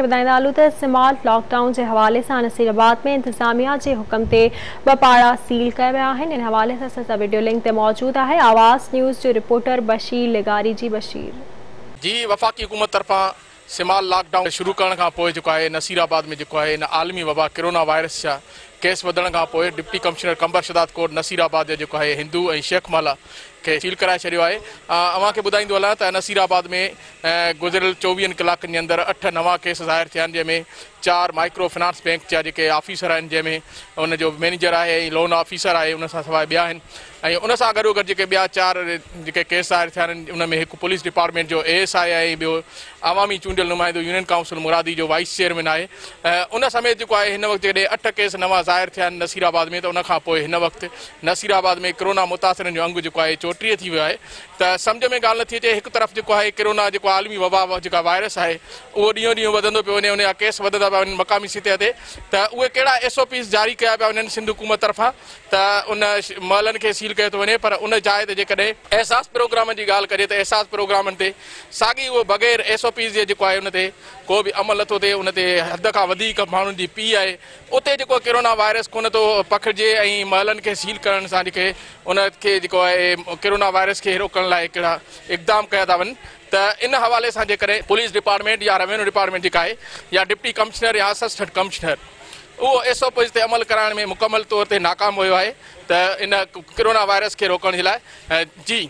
ॿुधाईंदा त smart lockdown के हवाले से नसीराबाद में इंतजामिया के हुक्म से पाड़ा सील किया विया आहिनि। इन हवाले से असां वीडियो लिंक ते मौजूद है। आवाज़ न्यूज़ जो रिपोर्टर बशीर लेगारी जी। बशीर जी, वफ़ाक़ी हुकूमत तरफा स्मार्ट लॉकडाउन शुरू करण खां पोइ जेको आहे नसीराबाद में जेको आहे इन आलमी वबा कोरोना वायरस जा केस वधण खां पोइ डिप्टी कमिश्नर कंबर शदाद कोट नसीराबाद जो जेको आहे हिंदू ऐं शेख माला खे सील कराए छॾियो आहे। अव्हांखे ॿुधाईंदो हलां त नसीराबाद में गुज़िरियल 24 कलाकनि जे अंदरि 8 नवां केस ज़ाहिर थिया आहिनि, जंहिंमें 4 माइक्रो फाइनेंस बैंक जा जेके ऑफिसर आहिनि, जंहिंमें उनजो मैनेजर आहे ऐं लोन ऑफिसर आहे, उन सां सवाइ ॿिया आहिनि। ऐं उन सां गॾोगॾु जेके ॿिया 4 जेके केस ज़ाहिर थिया आहिनि, उन में हिकु पुलिस डिपार्टमेंट जो ASI आहे, ॿियो अवामी चूंडियल नुमाइंदो यूनियन काउंसिल मुरादी जो वाइस चेयरमैन आहे। उन समेत जेको आहे हिन वक़्तु जॾहिं 8 केस नवां ज़ाहिर थिया आहिनि नसीराबाद में, त उन खां पोइ हिन वक़्तु नसीराबाद में कोरोना मुतासिरनि जो अंगु जेको आहे 34 थी वियो आहे। त सम्झ में ॻाल्हि नथी अचे, हिकु तरफ़ जेको आहे कोरोना जेको आलमी वबा जेका वायरस आहे उहो ॾींहों ॾींहुं वधंदो पियो वञे, उन जा केस वधंदा पिया वञनि मक़ामी सतह ते। त उहे कहिड़ा SOPs जारी कया पिया वञनि सिंध हुकूमत तरफ़ां त उन महलनि खे सील कयो थो वञे। पर उन जाइ ते जेकॾहिं एहसास प्रोग्राम जी ॻाल्हि कजे त एहसास प्रोग्रामनि ते साॻी उहो बग़ैर SOPs जे जेको आहे उन ते को बि अमल नथो थिए, उन ते हद खां वधीक माण्हुनि जी पी आहे। उते जेको कोरोना वायरस कोन थो पखिड़िजे ऐं महलनि खे सील करण सां जेके उनखे जेको आहे कोरोना वायरस खे रोकण लाइ कहिड़ा इक़दाम कया था वञनि। त इन हवाले सां जेकॾहिं पुलिस डिपार्टमेंट या रेवेन्यू डिपार्टमेंट जेका आहे या डिप्टी कमिश्नर या असिस्टेंट कमिश्नर उहो SOPs ते अमल कराइण में मुकमल तौर ते नाकाम हुयो आहे त इन कोरोना वायरस खे रोकण जे लाइ। जी।